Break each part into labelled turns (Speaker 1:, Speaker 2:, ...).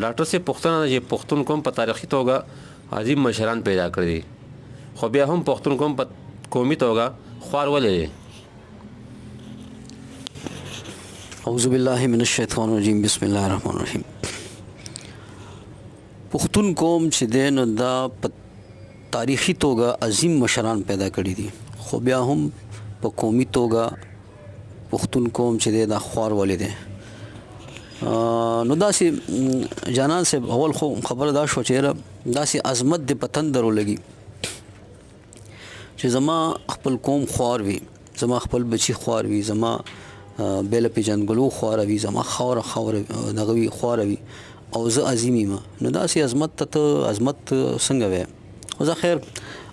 Speaker 1: ډاکټر صاحب پوښتنه ده چې پښتون قوم په تاریخي توګه عظیم مشران پیدا کړي دي خو بیا هم پښتون قوم په قومي توګه خوار ولې دی؟
Speaker 2: اعوذ بالله من الشیطان الرجیم بسم الله الرحمن الرحیم. پښتون قوم چې دی نو دا په تاریخي توګه عظیم مشران پیدا کړي دي خو بیا هم په قومي توګه پښتون قوم چې دی دا خوار ولې دی؟ نو داسې جانان صاحب اول خو خبره دا شو چې داسې عظمت د پتن درو لګي چې زما خپل قوم خوار وي، زما خپل بچي خوار وي، زما بیل پیژنګلو خوار وي، زما خاور دغه وي خوار وي او زه عظیم یم. نو داسې عظمت ته عظمت څنګه وي؟ خو زه خیر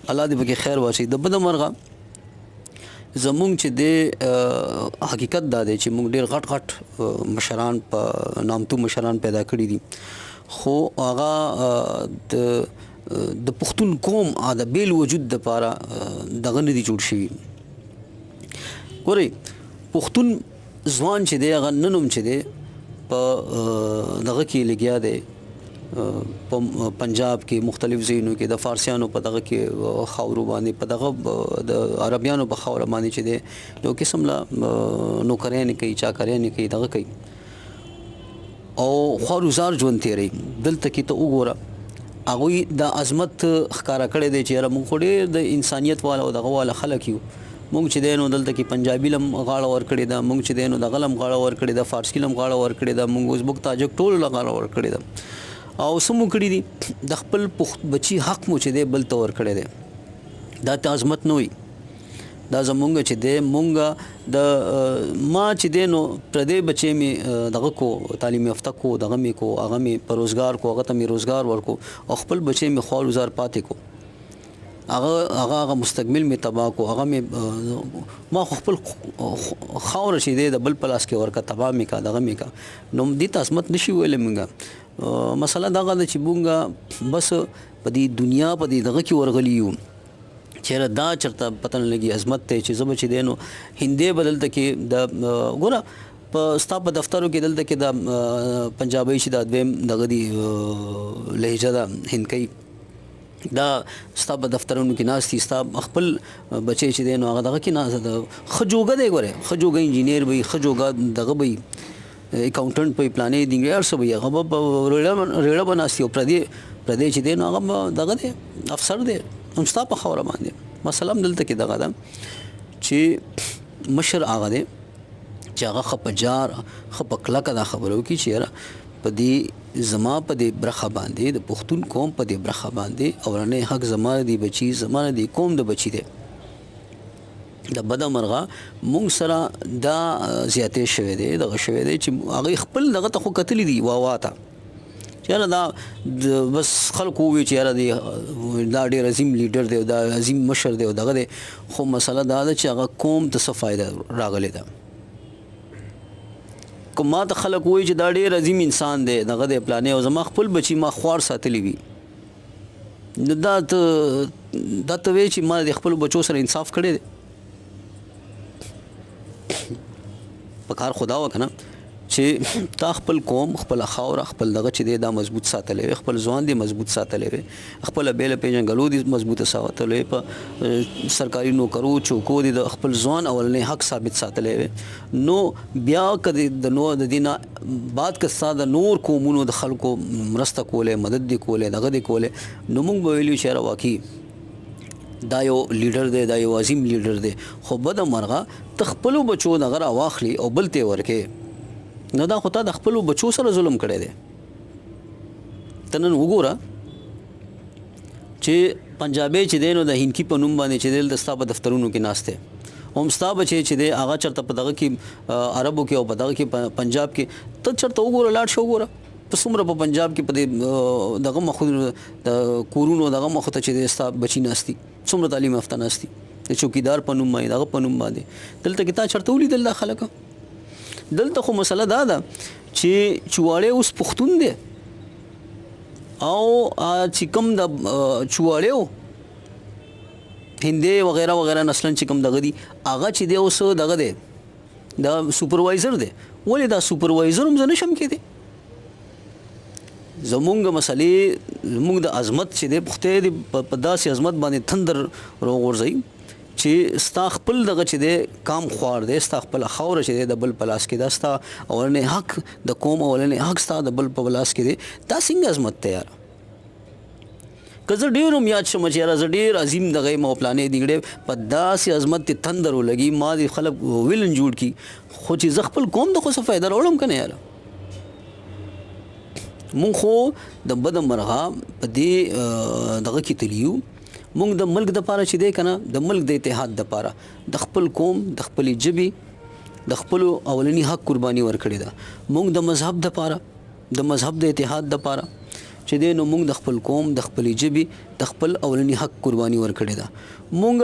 Speaker 2: الله دې پکې خیر واچي. د بده مرغه زمونږ چې د حقیقت دا دی چې موږ ډېر غټ غټ مشران په نامتو مشران پیدا کړي دي خو هغه د پښتون قوم د بیل وجود دپاره دغه نه دي جوړ شوي. ګورئ پښتون ځوان چې دی هغه نن هم چې دی په دغه کې لګیا دی په پنجاب کې مختلف ځایونو کې د فارسیانو په دغه کې خاورو باندې په دغه د عربیانو په خاوره باندې چې دی یو قسم له نوکریانې کوي چاکریانې کوي دغه کوي او خوارزار ژوند تېروي. دلته کې ته وګوره هغوی دا عظمت ښکاره کړی دی چې یاره موږ خو ډېر د انسانیت والا او دغه والا خلک یو. موږ چې دی نو دلته کې پنجابي لم غاړه ورکړې ده، موږ چې دی نو دغه لم غاړه ورکړې ده، فارسي لم غاړه ورکړې ده، موږ ازبک تاجک ټولو له غاړه ورکړې ده او څه مو کړي دي د خپل بچي حق مو چې دی بل ته ورکړی دی. دا ته عظمت نه وي، دا زمونږ چې دی مونږ د ما چې دی نو پردی بچی مې دغه کو تعلیم یافته کو دغه مې کو هغه مې په روزګار کو هغه ته مې روزګار ورکو او خپل بچی مې خوار وزار پاتې کو هغه مستقبل مې تباه کو هغه مې ما خپل خاوره چې دی د بل پلاس کې ورکه تباه مې کا دغه مې کا. نو دې ته عظمت نشي ویلی مونږ. مسله دغه ده چې مونږ بس په دې دنیا په دې دغه کې ورغلي یو چیرې دا چرته پته نه لګي عظمت ته چې زه به چې دی نو هندۍ به دلته کې د ګوره په ستا په دفترو کې دلته کې د پنجابۍ چې دا دویم دغه دی لهجه ده هندکۍ دا ستا په دفترونو کې ناست دي ستا خپل بچی چې دی نو هغه دغه کې ناست ده ښه جوګه دی ګورې ښه جوګه انجینیر به وي ښه جوګه دغه به وي اکاونټنټ په پلانې دی هر څه به هغه به ریړه به ناست دي او پردی چې دی نو هغه دغه دی افسر دی هم ستا په خاوره باندې. مسله هم دلته کې دغه ده چې مشر هغه دی چې هغه ښه په جار ښه په کلکه دا خبره وکړي چې یاره په دې زما په دې برخه باندې د پښتون قوم په دې برخه باندې اورنۍ حق زما دی بچي زما دی قوم د بچي دی. د بده مرغه مونږ سره دا زیاتې شوی دی دغه شوی دی چې هغوی خپل دغه ته خو کتلی دي واوا ته چې یاره دا بس خلکو ووایي چې یاره دی دا ډېر عظیم لیډر دی دا عظیم مشر دی او دغه دی خو مسله دا ده چې هغه قوم ته څه فایده راغلی ده. که ما ته خلک ووایي چې دا ډېر عظیم انسان دی دغه دی پلانې او زما خپل بچي ما خوار ساتلی وي نو دا ته وایي چې ما د خپلو بچو سره انصاف کړی دی. په کار خدا وه که نه چې تا خپل قوم خپل خاوره خپل دغه چې دی دا مضبوط ساتلی وي خپل ځوان دی مضبوط ساتلی وي خپله بیله پیژنګلو دی مضبوطه ساتلی وي په سرکاري نوکرو چوکو دی د خپل ځوان اولنی حق ثابت ساتلی وي. نو بیا که د دې نه بعد که ستا د نور قومونو د خلکو مرسته کولی مدد دی کولی دغه دی کولی نو موږ به ویلو چې یاره واقعي دا یو لیډر دی دا یو عظیم لیډر دی. خو بده مرغه ته خپلو بچو دغه راواخلي او بل ته ورکې نو دا خو تا د خپلو بچو سره ظلم کړی دی. ته نن وګوره چې پنجابی چې دی نو د هندکي په نوم باندې چې دی دلته ستا په دفترونو کې ناست دی هم ستا بچی چې دی هغه چېرته په دغه کې عربو کې او په دغه کې پنجاب کې ته چېرته وګوره لاړ شه وګوره په څومره په پنجاب کې په دې دغه مخو د کورونو دغه مخو ته چې دی ستا بچي ناست دي څومره تعلیم یافته ناست دي د چوکیدار په نوم باندې دغه په نوم باندې دلته کې تا چېرته ولیدل دا خلک؟ دلته خو مسله دا ده چې چواړی اوس پښتون دی او چې کوم د چواړی و هندی وغیره وغیره نسلن چې کوم دغه دي هغه چې دی اوس دغه دی دا سوپروایزر دی. ولې دا سوپروایزر هم زه نشم کېدی؟ زمونږ مسلې زمونږ د عظمت چې دی خدای دې په داسې عظمت باندې تندر راوغورځوي چې ستا خپل دغه چې دی کام خوار دی ستا خپله خاوره چې دی د بل په لاس کې دا ستا اولنی حق د قوم اولنی حق ستا د بل په لاس کې دی دا څنګه عظمت دی یاره که زه ډېر هم یاد شم چې یاره زه ډېر عظیم دغه یم او پلانې دیګړې په داسې عظمت دې تندر ولګي ما دې خلک ویلن جوړ کړي خو چې زه خپل قوم د خو څه فایده راوړم که نه یاره مونږ خو د بده مرغه په دې دغه کې تلي یو مونږ د ملک دپاره چې دی که نه د ملک د اتحاد دپاره د خپل قوم د خپلې ژبې د خپلو اولني حق قرباني ورکړې ده مونږ د مذهب دپاره د مذهب د اتحاد دپاره چې دی نو مونږ د خپل قوم د خپلې ژبې د خپل اولني حق قرباني ورکړې ده مونږ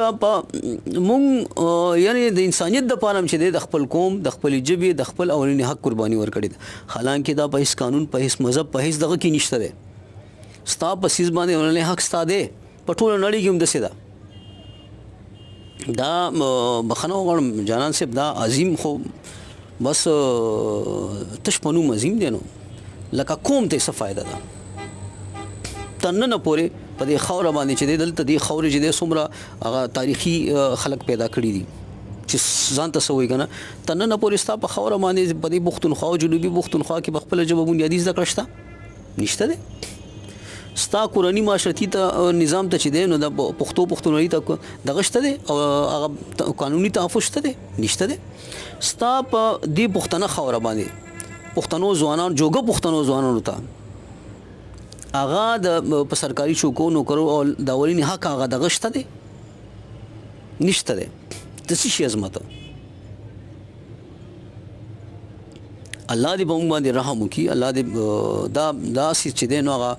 Speaker 2: یعنی د انسانیت دپاره هم چې دی د خپل قوم د خپلې ژبې د خپل اولني حق قرباني ورکړې ده حالانکې دا په هیڅ قانون په هیڅ مذهب په هیڅ دغه کې نشته دی ستا په څیز باندې اولني حق ستا دی په ټوله نړۍ کې هم داسې ده دا بخښنه وغواړم جانان صاحب دا عظیم خو بس تش په نوم عظیم دی نو لکه قوم ته څه فایده ده تر ننه پورې په دې خاوره باندې چې دی دلته دې خاورې چې دی څومره هغه تاریخي خلک پیدا کړي دي چې ځان ته څه وایي که نه تر ننه پورې ستا په خاوره باندې په دې پښتونخوا او جنوبي پښتونخوا کې په خپله ژبه بنیادي زده کړه شته نشته دی ستا کورني معاشرتي نظام ته چې دی نو د پښتو پښتونولي ته دغه شته دی او هغه قانوني تحفظ شته دی نشته دی ستا په دې پښتنه خاوره باندې پښتنو ځوانان جوګه پښتنو ځوانانو ته هغه د په سرکاري چوکو نوکرو او د اولیني حق هغه دغه شته دی نشته دی د څه شي عظمت الله دې په موږ باندې رحم وکړي الله دې دا چې دی نو هغه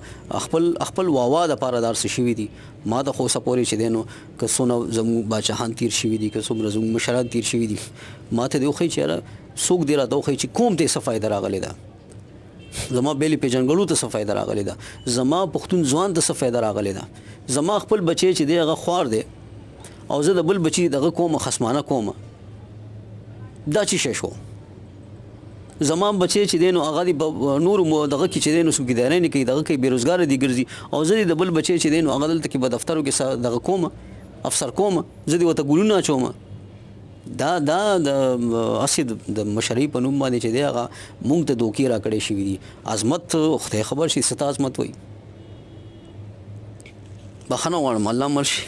Speaker 2: خپل واوا دپاره دا څه شوي دي ما ته خو اوسه پورې چې دی نو که څونه زموږ باچاهان تیر شوي دي که څومره زموږ مشران تیر شوي دي ما ته دې وښیي چې یاره څوک دې راته وښیي چې کوم ته څه فایده راغلی ده زما بیلې پیژنګلو ته څه فایده راغلی ده زما پښتون ځوان ته څه فایده راغلی ده زما خپل بچی چې دی هغه خوار دی او زه د بل بچي دغه کومه خصمانه کومه دا چې شی شو زما بچی چې دی نو هغه دې په نورو دغه کې چې دی نو څوکیداري نه کوي دغه کې بېروزګاره دي ګرځي او زه د بل بچی چې دی نو هغه دلته کې په دفترو کې دغه کومه افسر کومه زه دې ورته ګلونه اچومه دا د اصل د مشرۍ په نوم باندې چې دی هغه مونږ ته دوکې راکړې شوي دي عظمت خدای خبر شي ستا عظمت وایي بخښنه غواړم الله مل شي